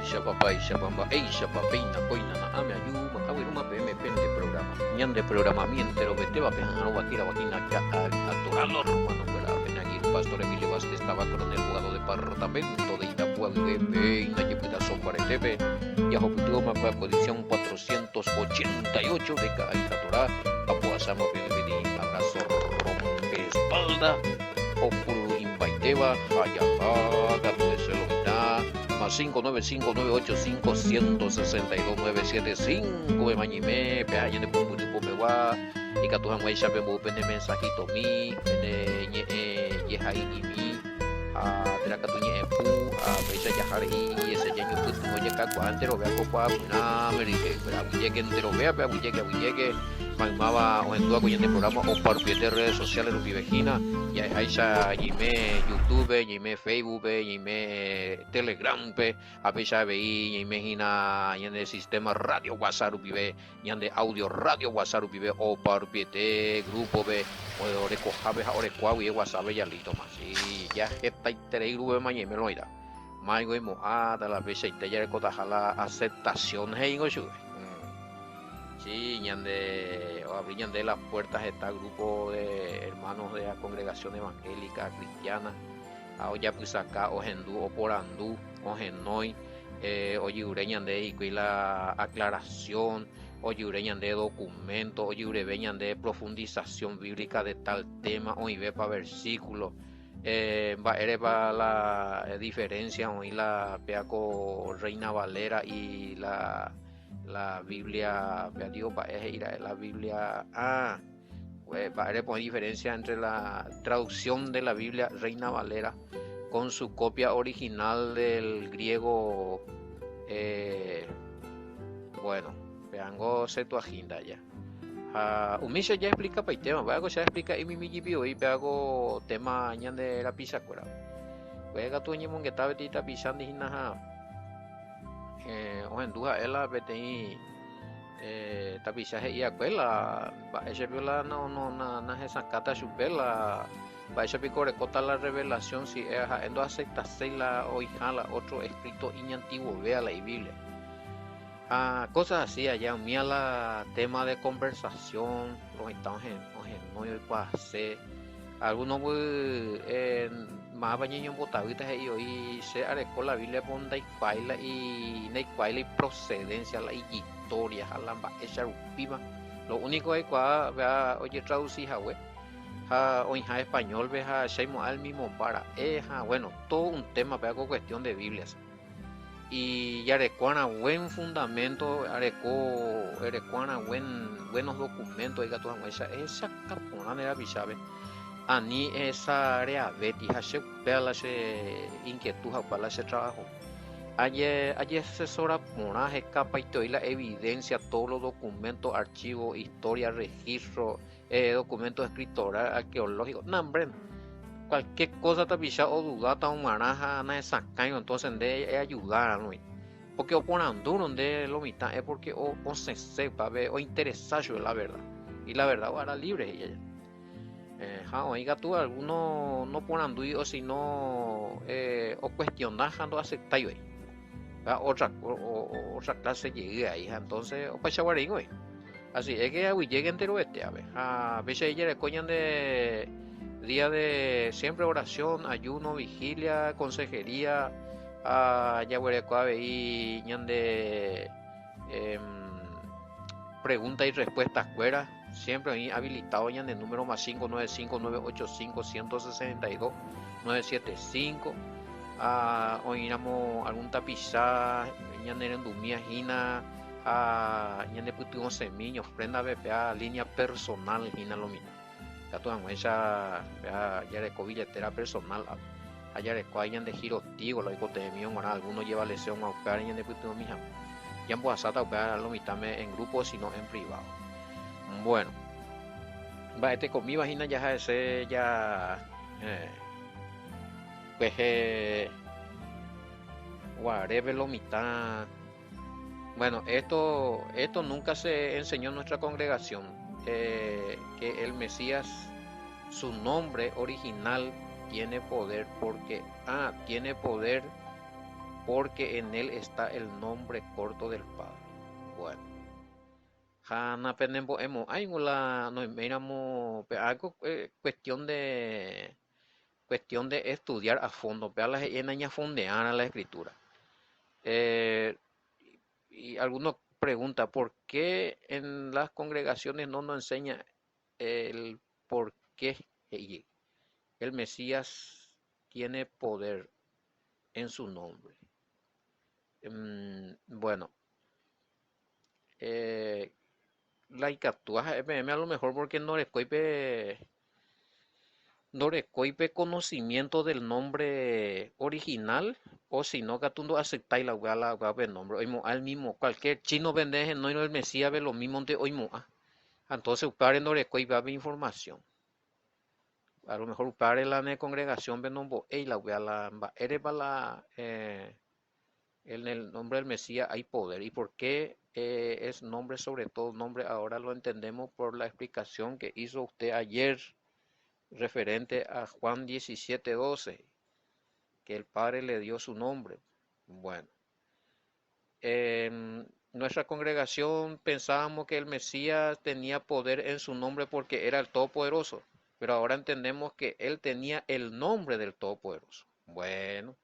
Shapapai, Shapamba, Shapapeina, Coinana, Ame, Ayuma, Awiruma, PM, de programa. Ñan de programamiento, Beteba, Pejano, Bakira, Bakina, Atoralo, Romano, Penagir, Pastor Emilio Vázquez, estaba coronel jugado departamento de Itapúa, Vive, Inayeputa, Soparetebe, Yahoputuoma, posición 488 de Caitatorá, Apuasamo, Bebedi, abrazo, rompe espalda, Opuru, Imbaiteba, Hayaha, Gato de Selomita, más 595-985-162-975 de Mañime, Peaña de Pumbuti Pomewa, y Catujan Weisha Pembu Pene mensajito mi, Pene Yehai y mi, a Tracatuñe Epu, a Peisha Yahari y ese Yaño Putin, oye Cacuantero, vea Copa, Puna, Merike, pero Abuyeque entero, vea, Abuyeque, Magmaba o en tu de programa o por pie de redes sociales, Rupi Vejina, y Aisha, Yime YouTube, Yime Facebook, Yime Telegram, a pesar de y imagina y en el sistema radio WhatsApp, y en de audio radio WhatsApp, o por pie de grupo, o de cojabe, o de cuau y WhatsApp, ya listo más. Y ya está interés, grupo de mañana, me lo irá. Maigo y moada, la vez y te ya la aceptación, hey, sí, abrían de las puertas está el grupo de hermanos de la congregación evangélica cristiana, a ya pues acá o hendú o porandú o genoi, oye ureñan de y la aclaración, oye ureñan de documento, oye ureñan de profundización bíblica de tal tema, o ve para versículo. Va para la diferencia hoy la peaco Reina Valera y la Biblia, la Biblia, va a diferencia entre la traducción de la Biblia Reina Valera con su copia original del griego, veango Septuaginta ya. Umisha ya explica para el tema, veago ya explica y mi y veago tema añan de la pizza cuera. Veago tu ñemon que está betita pisando y nada. Ojenduja ela betei tapizaje y aquela ese viola no esa cata chupela va ese picore cota la revelación si es endo aceptarse la oijala otro escrito antiguo vea la Biblia, cosas así allá mía la tema de conversación los estamos en no y pase algunos más bañiños botavitas y se arecó la Biblia con Daipaila y Naipaila y procedencia la historia jalamba esa rupiva lo único es que oye traducir web hoy español veja Shaimo al mismo para bueno todo un tema con cuestión de Biblias y arecuana buen fundamento arecuana buenos documentos esa capona era bichabe ani esa área beti hashe pela se inquietud para ese trabajo ayer asesora monaje capa y la evidencia todos los documentos archivos historia registro documentos escritorales arqueológicos nombre cualquier cosa te picha o dudata o maraja na esa caño entonces de ayudar no porque oponan duro de lo mitad es porque o se sepa o interesado en la verdad y la verdad ahora libre ella oiga tú algunos no ponen duda o si no o cuestionar cuando acepta yo otra clase llegue ahí entonces o para chaguaringo así es que hoy llegue entero a veces ella le coñan de día de siempre oración ayuno vigilia consejería ya y ñan de preguntas y respuestas fuera siempre habilitado ya en el número más 595-985-162-975 oíramos algún tapizá ya en dumía gina ya en puto semillo ofrenda BPA línea personal gina lo mismo catuan esa ya de billetera personal allá de cuayan de giro tigo lo digo te mío algunos lleva lesión a operar ya de puto mija ya en WhatsApp operar lo mismo en grupo sino en privado. Bueno, va con mi vagina ya ese ya pues guarebe lo mitad. Bueno, esto nunca se enseñó en nuestra congregación que el Mesías su nombre original tiene poder porque tiene poder porque en él está el nombre corto del Padre. Bueno, Hanna penembo emo, hay la no miramos algo cuestión de estudiar a fondo, vea las enaña fondear a la escritura. Eh, y algunos preguntan por qué en las congregaciones no nos enseña el por qué el Mesías tiene poder en su nombre. Bueno, eh, la icatúa EPM a lo mejor porque no recoipe conocimiento del nombre original, o si no, gatundo aceptáis la wea nombre. Oimo, al mismo, cualquier chino vende no el Mesías ve lo mismo de oimo. Entonces, upare no recoipe información. A lo mejor upare la congregación ve nombo, la wea la eres para en el nombre del Mesías hay poder. ¿Y por qué es nombre sobre todo nombre? Ahora lo entendemos por la explicación que hizo usted ayer referente a Juan 17:12, que el Padre le dio su nombre. Bueno, en nuestra congregación pensábamos que el Mesías tenía poder en su nombre porque era el Todopoderoso, pero ahora entendemos que él tenía el nombre del Todopoderoso. Bueno,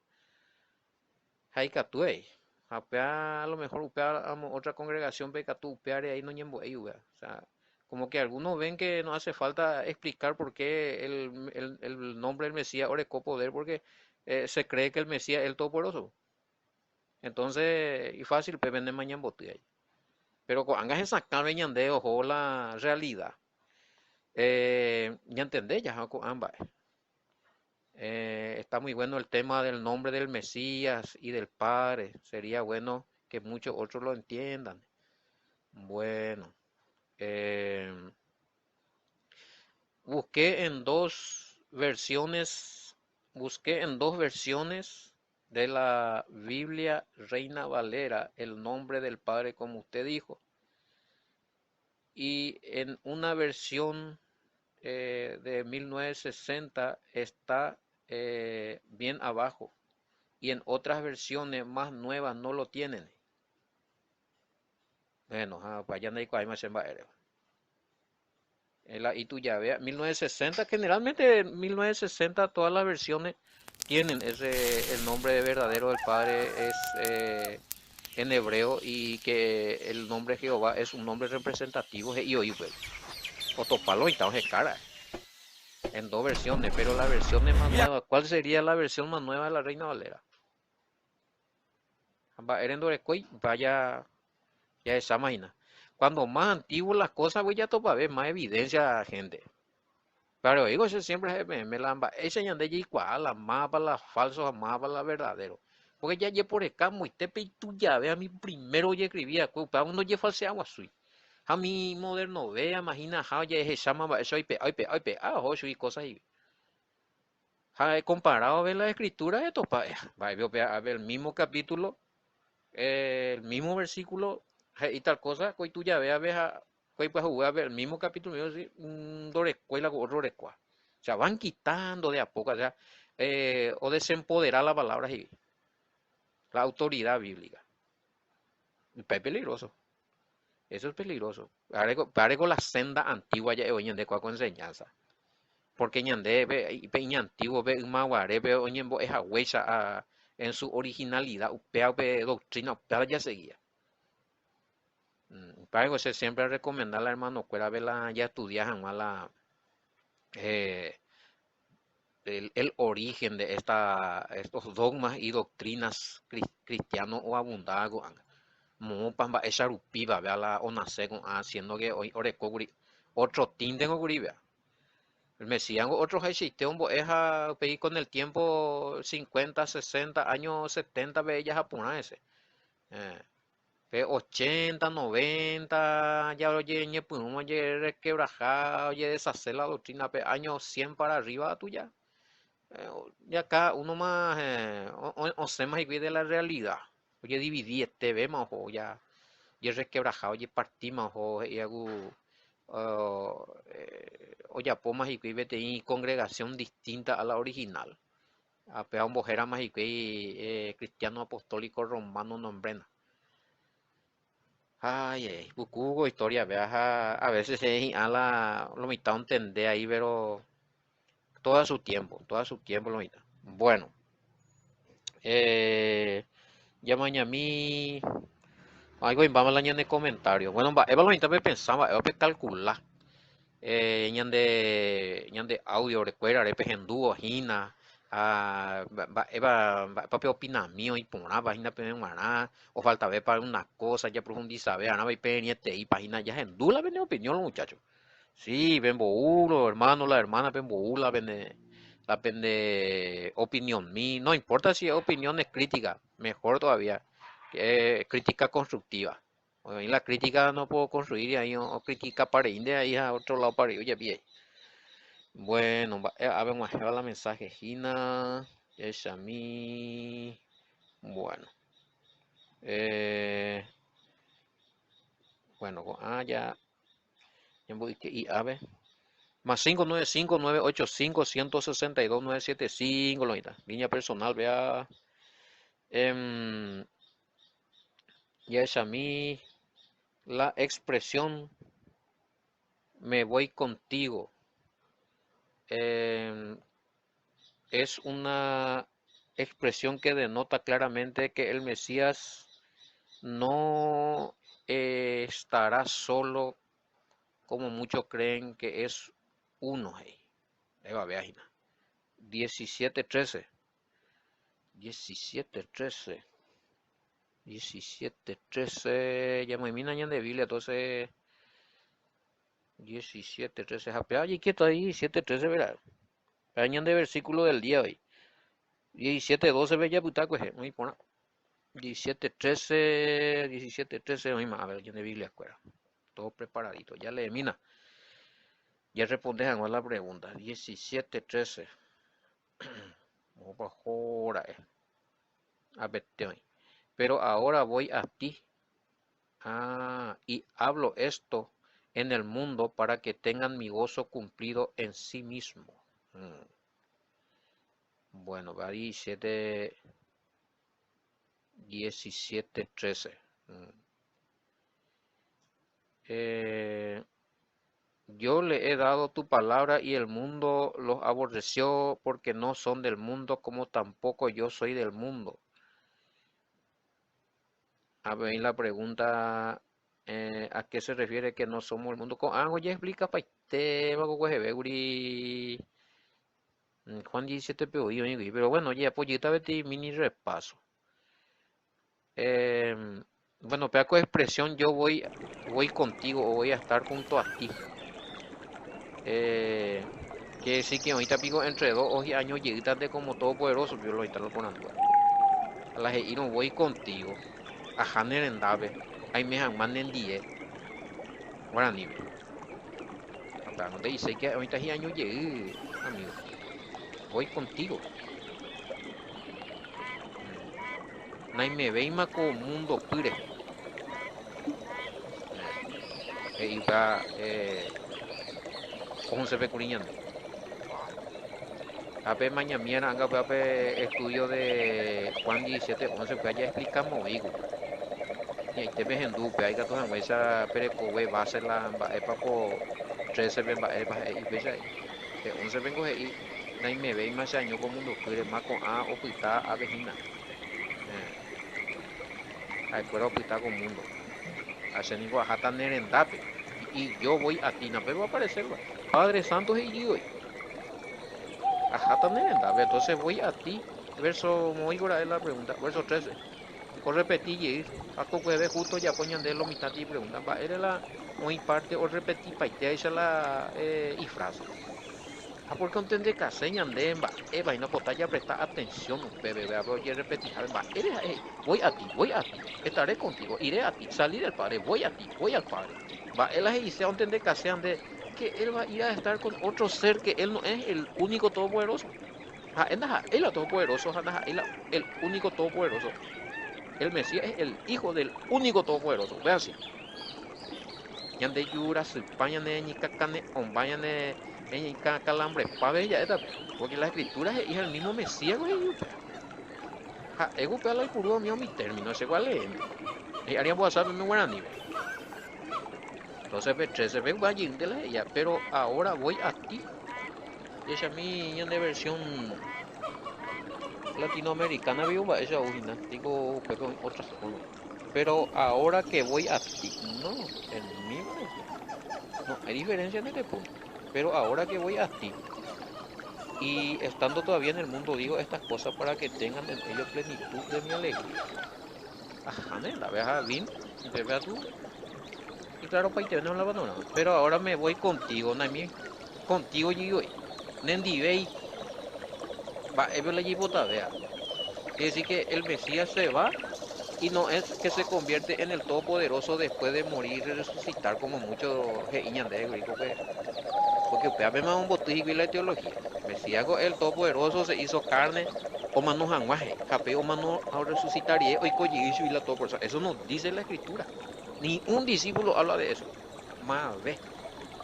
Haikatuei. A lo mejor otra congregación Pecatú, upear ahí no ñembo o sea, como que algunos ven que no hace falta explicar por qué el nombre del Mesías orecó poder, porque se cree que el Mesías es el Todopoderoso. Entonces, y fácil, pues vende mañana ahí. Pero con angas sacar de ojo la realidad. Ya entendé, ya con ambas. Está muy bueno el tema del nombre del Mesías y del Padre. Sería bueno que muchos otros lo entiendan. Bueno, eh, busqué en dos versiones, busqué en dos versiones de la Biblia Reina Valera el nombre del Padre como usted dijo. Y en una versión de 1960 está bien abajo y en otras versiones más nuevas no lo tienen. Bueno, vayan ahí con más en y tú ya veas, 1960, generalmente en 1960 todas las versiones tienen el nombre verdadero del Padre es en hebreo y que el nombre Jehová es un nombre representativo y oí pues, otopalo y tal cara en dos versiones, pero la versión más nueva, ¿cuál sería la versión más nueva de la Reina Valera? Vaya, ya esa máquina. Cuando más antiguo las cosas, voy ya topa ver más evidencia, gente. Pero digo, eso siempre me la ese ñande y cual, la mapa, la falso, la mapa, la verdadero. Porque ya por acá, muy tepe y tú ya ve a mí primero ya escribía, para uno ya falseaba así. A mí moderno vea, imagina, ya es llama, eso y cosas y comparado a ver la escritura de topa, a ver el mismo capítulo, el mismo versículo y tal cosa, que tú ya ve a ver, pues jugar a ver el mismo capítulo, dorescuela con otro dorescua. O sea, van quitando de a poco, o sea, o desempoderar las palabras y la autoridad bíblica. Es peligroso, eso es peligroso. Pare con la senda antigua ya hoy en día con enseñanza. Porque ñande ve antiguo ve maguare ve oñembo es huecha en su originalidad, upea doctrina, upea ya seguía. Para eso siempre recomendar a la hermano cuera verla ya estudiar eh, el origen de estos dogmas y doctrinas cristianos o abundados. Mo pamba esa rupiva vea la onase con haciendo que hoy orecoguri otro tinten oguri vea. El Mesías otro existe un es a pedir con el tiempo 50 60 años 70 ve ella japonesa. Eh, 80, 90, ya oye, pues oye, resquebrajado, oye, deshacer la doctrina, años 100 para arriba tuya. Y acá uno más, o sea, más de la realidad. Oye, dividí este, ve más, o ya, y resquebrajado, oye, partí más, o y hago, oye, pomas y vete y congregación distinta a la original. A pegar un bojera más y que cristiano apostólico romano nombrena. Ay, bucugo historia, veas, a veces es a lo mitad entender ahí, pero todo su tiempo lo mitad. Bueno, eh, ya mañana a mí, algo vamos a de comentario. Bueno, va, eva lo mitad me pensaba, eva me calcular, ñande audio, recuerda, repe gendúo, gina, papi opina mío y por una página pe maná, o falta ver para una cosa, ya profundiza, ver, ana, y página ya gendú la vende opinión los muchachos. Sí, ven uno, hermano, la hermana, ven la vende opinión mí, no importa si es opiniones críticas, mejor todavía, que crítica constructiva. Bueno, y la crítica no puedo construir ahí, o crítica para ir de ahí a otro lado para ir, oye, bien. Bueno, a ver, vamos a la mensaje, Gina, es a mí, bueno, eh, bueno, ya voy que, y a ver. Más 595-985-162-975, lo necesita. Línea personal, vea. Ya es a mí la expresión me voy contigo. em, es una expresión que denota claramente que el Mesías no estará solo como muchos creen que es uno. Hey. Ahí va, vea, Gina. 17:13. 17:13. 17:13. Ya me mina de Biblia, entonces 17:13. Allí quieto ahí, 17:13, ¿verdad? Añan de versículo del día hoy. 17:12, ve ya puta, pues, muy pona. 17:13, 17:13, a ver, ya de Biblia, escuela. Todo preparadito, ya le mina. Ya respondes a la pregunta. 17:13. Vamos para ahora, a ver, pero ahora voy a ti. Y hablo esto en el mundo para que tengan mi gozo cumplido en sí mismo. Bueno, va 17:13. Yo le he dado tu palabra y el mundo los aborreció porque no son del mundo como tampoco yo soy del mundo. A ver, la pregunta, ¿a qué se refiere que no somos el mundo? Ya explica pa' tema, Juan 17 pero bueno, ya, pues ya vete mini repaso. Bueno, pedaco de expresión, voy contigo o voy a estar junto a ti. Eh, que sí que ahorita pico entre 2 años lleguitas de como todopoderoso, yo lo ahorita lo ponen. A la y no voy contigo. A Hanner en Dave. Ahí me han manden 10. Guarani. Acá no te dice que ahorita es año llegué, amigo. Voy contigo. Nai me veima como mundo pire. Y va, ojo se ve curiñando. Ape mañana anga ape estudio de Juan 17:11 pues ya explicamos digo. Y ahí te ves en dupe, hay gatos en esa pereco we va a ser la epa po 13 ven va epa y ves ahí. 11 vengo ahí. Nai me ve más año como mundo pire más con a oculta a vejina. Ay, fuera oculta con mundo. Hacen igual jata nerendape. Y yo voy a Tina, pero va a aparecer, Padre Santo y yo. Ajá, nerendape. Entonces voy a ti. Verso, muy es la pregunta. Verso 13. O repetí y Paco puede justo ya ponían de lo mitad y preguntan. Va, era la muy parte o repetí paite esa la y frase. Porque entender que señan de Eva y no ya prestar atención, bebé, voy a repetir, va, voy a ti, estaré contigo, iré a ti, salí del Padre, voy a ti, voy al Padre. Va, él y se entender que sean de que él va a ir a estar con otro ser que él no es el único todopoderoso. Él es el todopoderoso, él el único todopoderoso. El Mesías es el hijo del único todopoderoso. Vean así. Yande yura, silpañane, ñicacane, ombañane, en calambre pave ya está, porque la escritura es el mismo Mesías, güey. Ego pela el puro mío mi término, ese cual es. Y haría WhatsApp me guaraní. Entonces, 13 ve va a ya, pero ahora voy a ti. Y esa mi de versión latinoamericana vivo esa ujina, digo Pepe en otra forma. Pero ahora que voy a ti, no, en mi no, hay diferencia en este punto. Pero ahora que voy a ti y estando todavía en el mundo digo estas cosas para que tengan en ello plenitud de mi alegría. Ajá, la veja bien, te vea tú. Y claro, para te no la abandonado. Pero ahora me voy contigo, Nami. Contigo yo, Nendi Bey, va, Evel allí bota, vea. Es decir, que el Mesías se va y no es que se convierte en el Todopoderoso después de morir y resucitar, como muchos geiñan de griego que. Porque usted ve más un botijo y la teología. Mesías el Todopoderoso se hizo carne, o manu janguaje, cape o manu a resucitaría, hoy y la Todopoderoso. Eso no dice la Escritura. Ni un discípulo habla de eso. Más ve.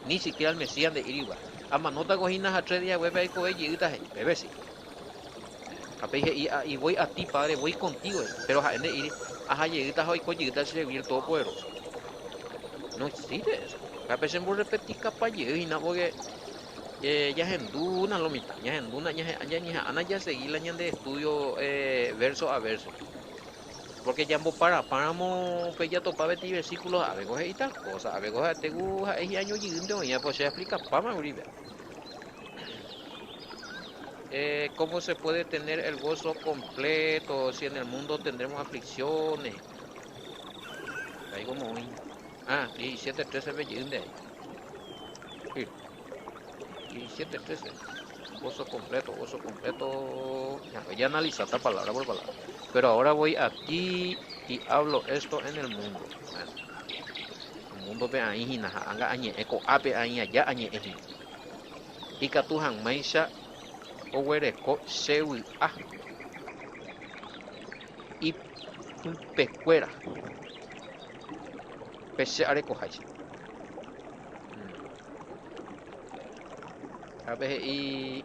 Ni siquiera el Mesías de Iriba. A manota coginas a 3 días, web y coge y bebé sí. Y voy a ti, Padre, voy contigo. Pero a ende ir a lleguitas hoy con lleguitas servir Todopoderoso. No existe eso. A veces por repetir capa lleguina porque ya en duna lo mitad, ya en duna, ya ya seguí la de estudio verso a verso. Porque ya para páramo pues ya topa ver versículos a ver y tal cosa, a ver te gusta es año llegando ya pues se explica para Uribe. ¿Cómo se puede tener el gozo completo si en el mundo tendremos aflicciones? Ahí como hoy. 17:13 me llegan de ahí. Sí, 17:13. Gozo completo, gozo completo. Ya analizaste palabra por palabra. Pero ahora voy a ti y hablo esto en el mundo. El mundo ve ahí, anga añe, eco ape ahí, allá añe, eji. Y catujan maisha. Owereko Sewi A y Pescuera Pese Areco Hachi. A veces y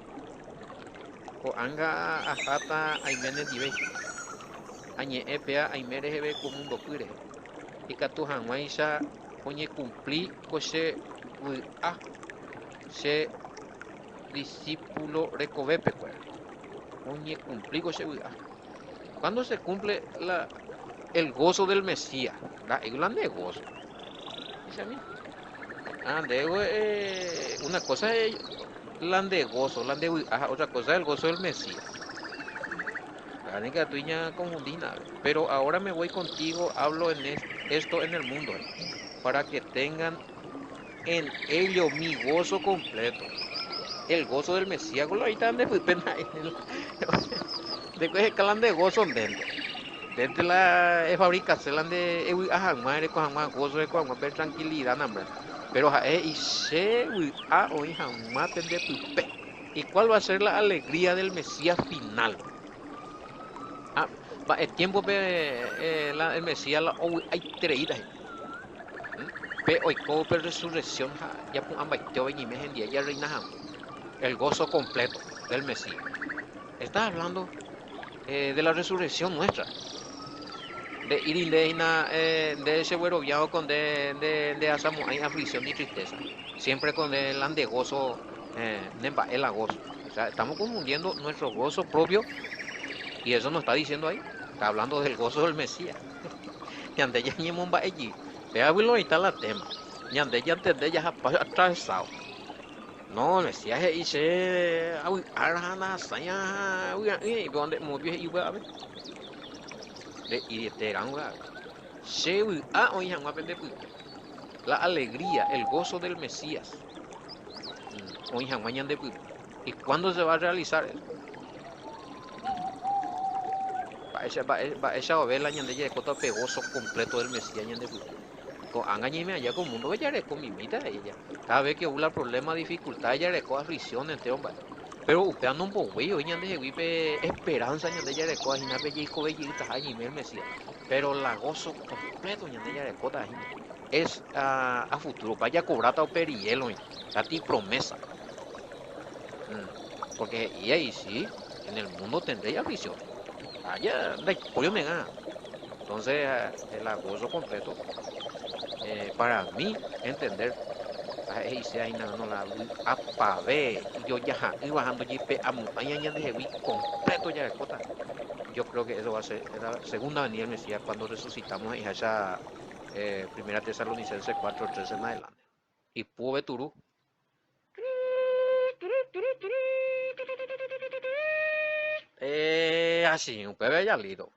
Anga Ajata Aimene Dive Añe EPA Aimere Hebe Comundo Pure y Catujan Maisha Oñe Cumpli Coche A se discípulo Recobe Pecuera Oñe Cumpli Coche A. ¿Cuándo se cumple el gozo del Mesías? El grande gozo. Una cosa es de gozo, otra cosa es el gozo del Mesías. La única tuya confundida. Pero ahora me voy contigo, hablo en esto en el mundo, para que tengan en ello mi gozo completo. El gozo del Mesías, con la ahorita de pena después el calán de gozo dentro. Desde la fabricación de madre con gozo de con ver tranquilidad, nombre. Pero y se hoy jamás tendré pupe. ¿Y cuál va a ser la alegría del Mesías final? El tiempo el Mesías la hay treídas. Pe hoy cope resurrección ya pon ambaiteo y me día ya reina el gozo completo del Mesías. Estás hablando de la resurrección nuestra. De ir de ese güero viajo con de asamo hay aflicción y tristeza. Siempre con el ande gozo, el gozo. O sea, estamos confundiendo nuestro gozo propio y eso nos está diciendo ahí. Está hablando del gozo del Mesías. Y ande ya ni momba allí. Vea, abuelo, ahí está la tema. Y ande ya atravesado. No, el Mesías dice, arjana, saya, y donde movió y va a ver. Y te dirán, la alegría, el gozo del Mesías. ¿Y cuándo se va a realizar eso? Esa ovela ñande ya cota pegoso completo del Mesías ñande con angañime allá con mundo ya con mi mitad ella. Cada vez que hubo problema, dificultad ya con aflicción entre hombre. Pero usted no puede güey ñande se vive esperanza ñande ya con ajina bellico bellita añime el Mesías. Pero la gozo completo ñande ya cota es a futuro. Vaya cobrata o perielo, a ti promesa. Porque y ahí sí, en el mundo tendréis aflicciones. Allá, la historia me gana. Entonces, el agosto completo, para mí, entender, y si hay no la apave, y yo ya, y bajando jipe, amo, añaña de completo ya de cota. Yo creo que eso va a ser la segunda venida del Mesías cuando resucitamos en esa primera Tesalonicense 4:13 en adelante. Y pude Turú. Así, un bebé ya listo.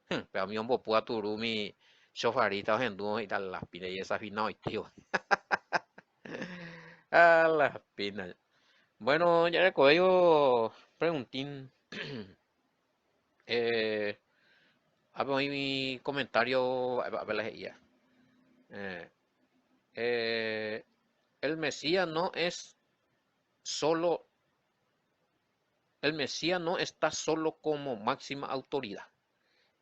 Pero a mí un bopua Turú, mi chofarita, ojendú y tal, las pinas y esas finas, tío. A las pinas. Bueno, ya recuerdo yo preguntín. eh, a ver mi comentario, a ver la guía. Eh, eh, el Mesías no es solo, el Mesías no está solo como máxima autoridad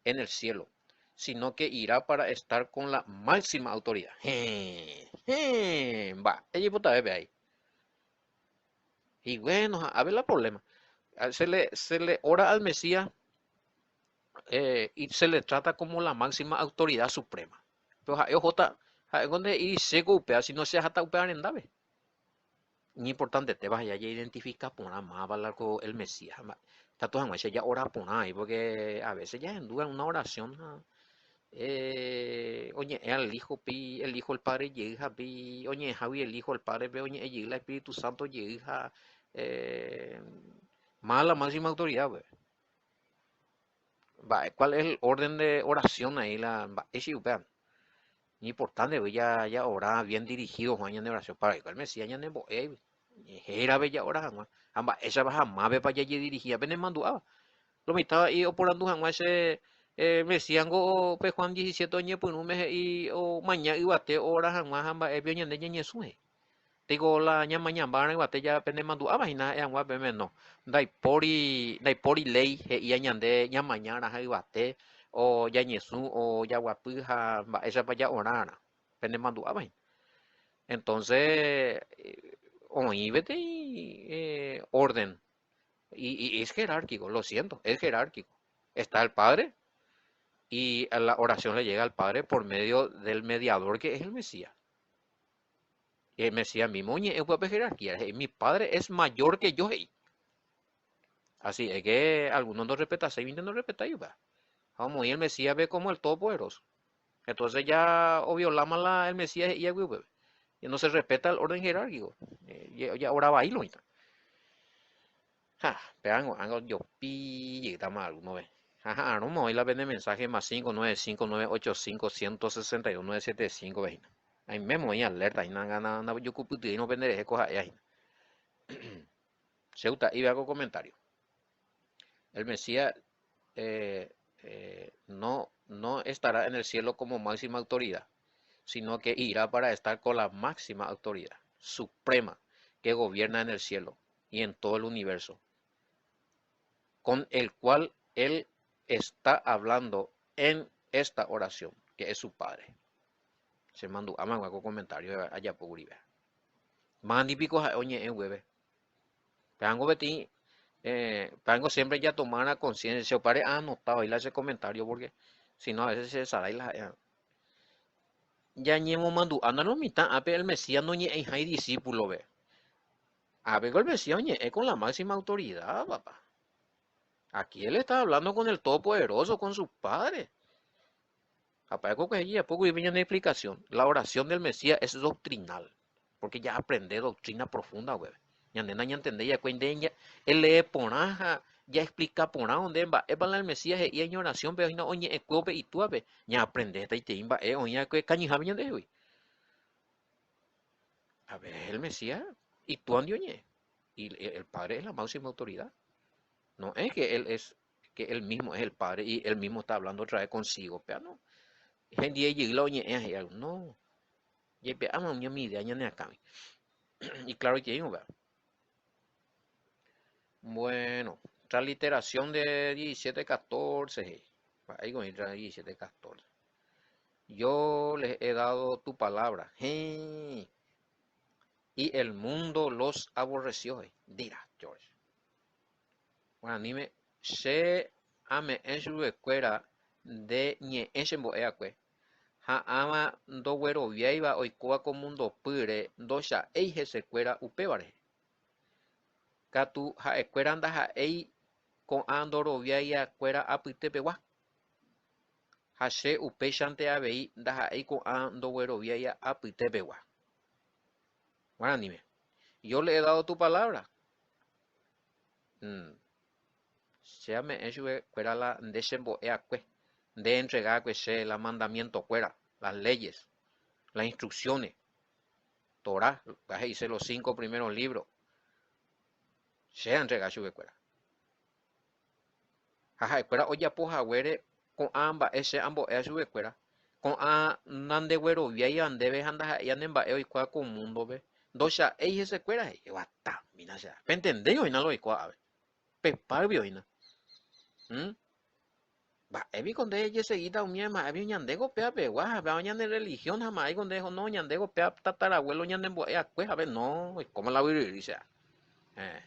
en el cielo, sino que irá para estar con la máxima autoridad. Va, ella puta bebe ahí. Y bueno, a ver el problema. Se le ora al Mesías y se le trata como la máxima autoridad suprema. Pero donde y se golpea, si no se hasta golpear en dave. Ni importante te vas ya identifica por una más el Mesías. Está todo ya ora por ahí, porque a veces ya en duda una oración. Oye, el hijo pi, el hijo el padre llega pi, oye, Javi el hijo el padre ve, oye, el Espíritu Santo llega, eh, más la máxima autoridad, pues. Va, ¿cuál es el orden de oración ahí? Es vean, importante, pues, ya orar bien dirigido, Juan, de oración, para que el Mesías ya nebo, era bella hora, Juan, esa va jamás ve para allá dirigida, ven mandua, lo me estaba ahí oporando, Juan, ese, Mesías, pues, Juan 17 años, pues, un mes, y, o mañana, y bate, hora, jamás, jamás, es bien, ñe, suje. Digo la ñama ñamba na guate ya pende mandu abajina e angua peme no dai pori ley he ia ñande ña mañana ha guate o ya ñesu o ya guapija esa pa ya orana pende mandu abajin entonces oí vete orden y es jerárquico, lo siento, es jerárquico. Está el padre y a la oración le llega al padre por medio del mediador que es el Mesías. Y él me decía, mi moñe es una jerarquía, mi padre es mayor que yo. Así es que algunos no respetan, se no respetan, va. Vamos, y el Mesías ve como el todopoderoso. Entonces ya, obvio, el Mesías y el güey, y no se respeta el orden jerárquico. Ya ahora va ahí lo mismo. Pero yo pi, está mal, alguno ve. Ajá, no me voy a ver el mensaje más 595-985-961-975, ve. Ahí me voy alerta, ahí no, yo cupo y no venderé cosas ahí. Ceuta, y hago comentario. El Mesías no estará en el cielo como máxima autoridad, sino que irá para estar con la máxima autoridad suprema que gobierna en el cielo y en todo el universo, con el cual él está hablando en esta oración, que es su Padre. Se mandó a con comentario allá por Uribe. Mandi pico oye en hueve. Pango beti, pango siempre ya tomar la conciencia. O pare anotado ahí ese comentario porque si no a veces se sale la ya ñemo mandu anda no mitad ape el Mesías no ñe hay discípulo ve. Ape el Mesías ñe con la máxima autoridad, papá. Aquí él está hablando con el Todopoderoso, con su Padre. Papá, que poco y viene una explicación. La oración del Mesías es doctrinal, porque ya aprende doctrina profunda, güey. Ya nena ya entendé ya cuendeña, él lee ponaja, ya explica pona donde va, es para el Mesías y en oración, pero no oye, ecuope y tú, ya aprende esta y te imba, oye, que cañija bien de hoy. A ver, el Mesías, y tú andioñe. Y el Padre es la máxima autoridad. No es que él es, que él mismo es el Padre y él mismo está hablando otra vez consigo, pero no. Gente y no. Y veamos mi idea ya acá. Y claro que digo, bueno, transliteración de 1714. Ahí con 1714. Yo les he dado tu palabra. y el mundo los aborreció. Dirá George. Bueno, anime, se ame en su escuela de ñe en shembo eakwe. Ha ama do güero viaiba oikoa como mundo pyre dosha eije se cuera upébare. Katu ha escuela anda ha ei con andoro viaia cuera apytepegua. Ha se upéchante avei nda ha ei con ando güero viaia apytepegua. Bueno, anime. Yo le he dado tu palabra. Se me en su cuera la de shembo eakwe. De entregar que se la mandamiento cuera, las leyes, las instrucciones. Torah, dice los 5 primeros libros. Se entrega su cuera. Jaja, cuera oya poja güere con amba ese ambo es su cuera. Con a nande güero via ande ve anda ya nemba e cuá con mundo ve. Dosha e ese cuera e bata, mina sea. Entendeu ina lo cuá. Peparbio ina. Va, evi conde ella seguida un miema, evi ñandego pea pegua, va ñande religión jamás, ahí conde no ñandego pea tatarabuelo ñandembo, pues a ver, no, ¿cómo la voy a vivir? Eh,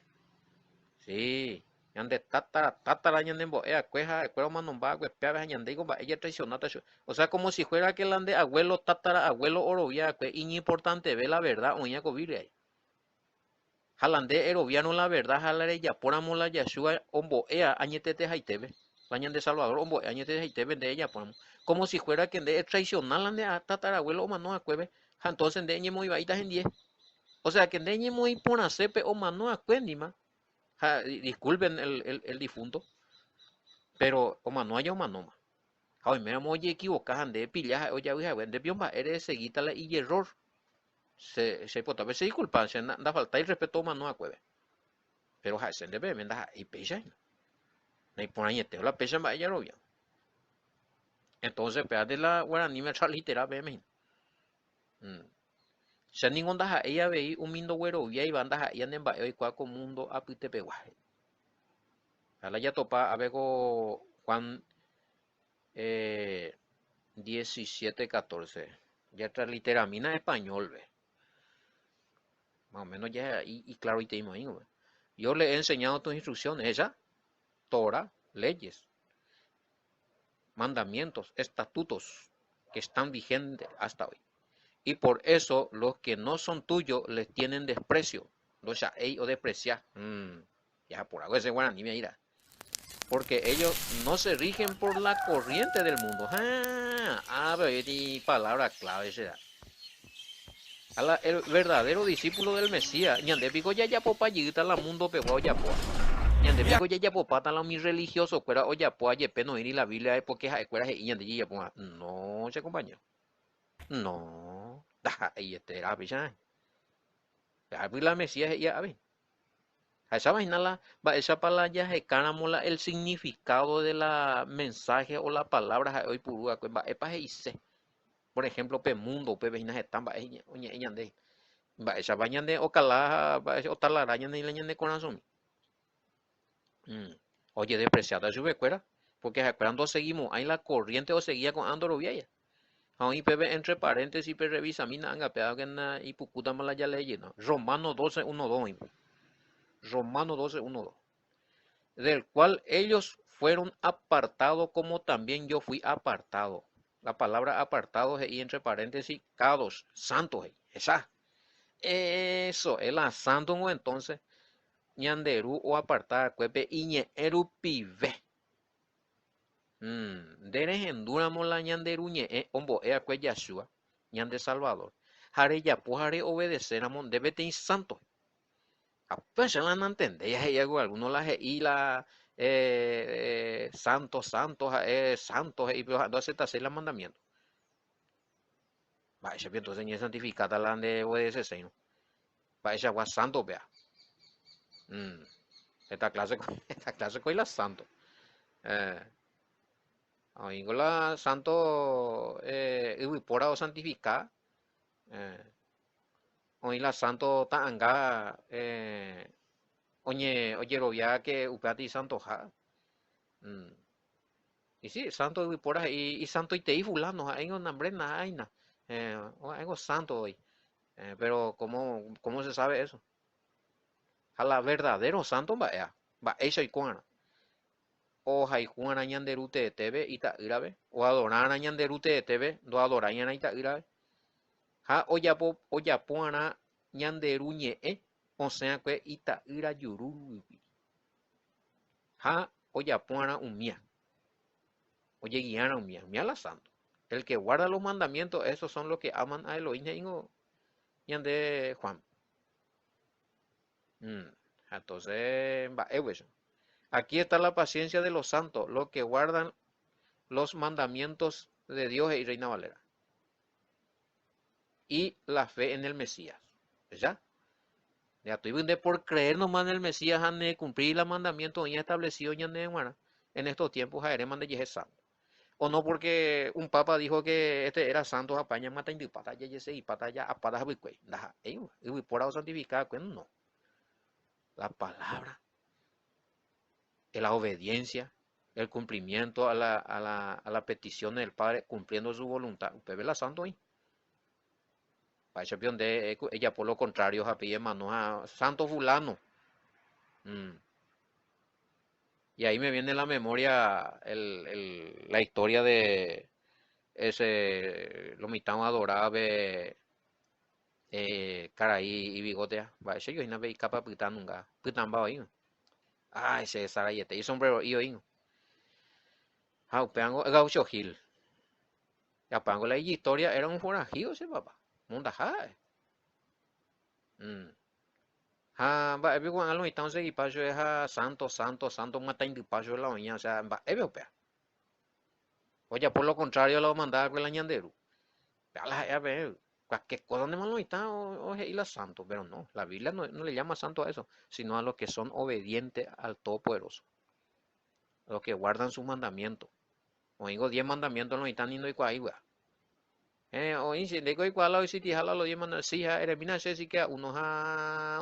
sí, ñande tatara ñandembo, cueja, cuero manomba, pea ñandego, va, ella traicionata, o sea, como si fuera que el ande abuelo, tatara, abuelo orovia, pues, y importante ve la verdad, oña covile ahí. Jalande eroviano la verdad, jalare ya poramos la yashua, ombo, añetete haitebe. Bañan de Salvador, hombo, añete haitebe de ella, como si fuera que de traicional de a tatarabuelo o mano a cueve, entonces de ñe muy baitas en 10. O sea que de ñe muy por acepe o mano a cuendima, disculpen el difunto, pero o mano haya o mano ma. Hoy me amo oye equivocajan de pillas, oye, de biomba, eres seguita la y error. Se puede ver, se disculpa, se da falta y respeto o mano a cueve. Pero se debe, me da y pecha. No hay por ahí, la pecha va a ella obvio. Entonces, espérate la guaraní me literal, ve, se ningún daja ella veí un mindo güero y ahí banda ya nemba hoy cua con mundo apite peguaje. A la ya topa a vego Juan 17:14. Ya tra literamina español, ve. Más o menos ya y claro y te imagino. Yo le he enseñado tus instrucciones, esa, Torah, leyes, mandamientos, estatutos que están vigentes hasta hoy. Y por eso los que no son tuyos les tienen desprecio. O sea, ellos desprecian. Ya por algo ese guaraní me irá. Porque ellos no se rigen por la corriente del mundo. Pero palabra clave será. El verdadero discípulo del Mesías. Ñande pico ya popa yita la mundo pegó ya po. Ñande pico ya popa tan la mi religioso fuera o ya po aye peno ir la Biblia porque fuera y ñande ya po. No, se compañero. No. Da ahí era picha. La Mesías ya a ver. Esa vaina esa palabra ya se canamola el significado de la mensaje o la palabra hoy purúa va epa se. Por ejemplo, pe mundo, pe veinas están va oña ñande. Va esa vaina de ocala va esa otalara ñande la ñande corazón. Oye, despreciada su becuera, porque cuando seguimos ahí la corriente o seguía con Andoro Viaya. Ahí pebe entre paréntesis pe revisa mina anga peado que na y pucuta mala ya ley no. Romano 12:1-2. Romano 12:1-2. Del cual ellos fueron apartados como también yo fui apartado. La palabra apartado es y entre paréntesis, cados, santos, esa. Eso, el santo entonces, ñanderu o apartada, cuepe, iñe eru pive. Deres enduramos la ñanderu ñe, ombo, ea cue Yashua, ñande Salvador. Jare ya, pues jare obedeceramos, debe tener santos. Pues ya la no entendé, ya algunos la y la santos, santos, santos, y no acepta hacer los mandamientos. Va, ese entonces ni es santificada la de obedecer, ¿no? Va, ese agua santo, vea. Esta clase, esta clase con la santo. Ahí con la santo, y por ahora santificada. Hoy la santo tanga, oye, robia que upati santo ja. Y sí, santo y por ahí, y santo y te y fulano, hay un hambre na, hay na. Algo santo hoy. Pero ¿cómo se sabe eso? A la verdadero santo va ella y cuana. O haikuana ñanderute de tebe ita irabe. O adorana ñanderute de tebe, do adorañana ita irabe. Ha oyapuana ñanderu ñe'ẽ, osẽkue ita'ýra jurúgui. Ha ojapu'arã umía, ojegui'arã umía la santo. El que guarda los mandamientos, esos son los que aman a Elohim, ñande Juan. Entonces, aquí está la paciencia de los santos, los que guardan los mandamientos de Dios y Reina Valera. Y la fe en el Mesías. ¿Ya? Ya estoy de por creer nomás en el Mesías, han de cumplir los mandamientos ya establecidos en estos tiempos, Jaereman de Yeje santo. O no porque un papa dijo que este era santo, apaña mata indipata, ya yese y pata ya apada habicue. Y por ahora santificado, no. La palabra, la obediencia, el cumplimiento a la petición del Padre, cumpliendo su voluntad. Usted ve la santo ahí. Para de ella por lo contrario, a mano a santo fulano. Y ahí me viene a la memoria la historia de ese lomitano adorable Caraí y Bigotea. Va, ese yo no capa pitan nunca. Pitan va ahí. Ah, ese Sarayete. Y sombrero y oído. Ah, peango gaucho Gil. Ya pango la historia era un forajido ese papá. Munda jae. Ha, va, ebe cuando lo mitano se paso es a santo mata indi paso la oña, o sea, va, ebe opea. Oye, por lo contrario, lo mandaba con el ñanderu. A ver, cualquier cosa donde malo está o y la santo, pero no, la Biblia no le llama santo a eso, sino a los que son obedientes al Todopoderoso, a los que guardan sus mandamientos. O digo 10 mandamientos no están ni no igual, o si de igual hoy si te jala los 10 mandamientos, sí, eres mina sí que uno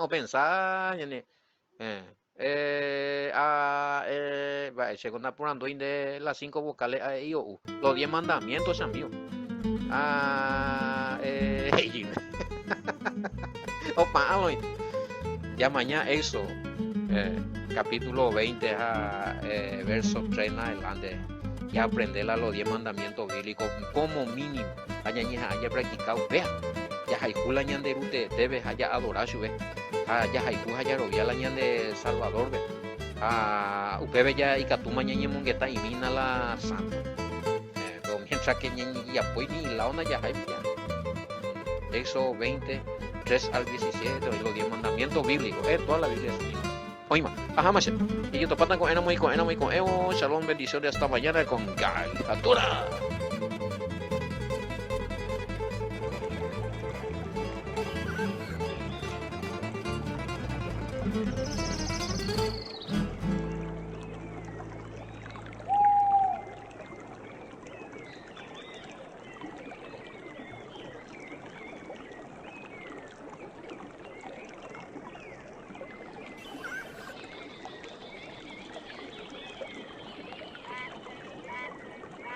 o pensar, va, segunda apurando de las 5 vocales a I o U, los 10 mandamientos son míos. Opa, ya mañana eso, capítulo 20, verso 3 en adelante, ya aprender los 10 mandamientos bíblicos como mínimo, haya practicado, vea, ya haikula ñanderute debe haya adorar su vez, ya haiku haya robia la ñande Salvador, ve, upebe ya ikatuma ñañe mungueta y mina la santa. Mientras que ya pues ni la onda ya hay Éxodo 20, 3 al 17, y los 10 mandamientos bíblicos, toda la Biblia es bíblica. Oima, ajá, más. Y yo te patan con enamo y con Evo, shalom, bendiciones, hasta mañana con Galifatura.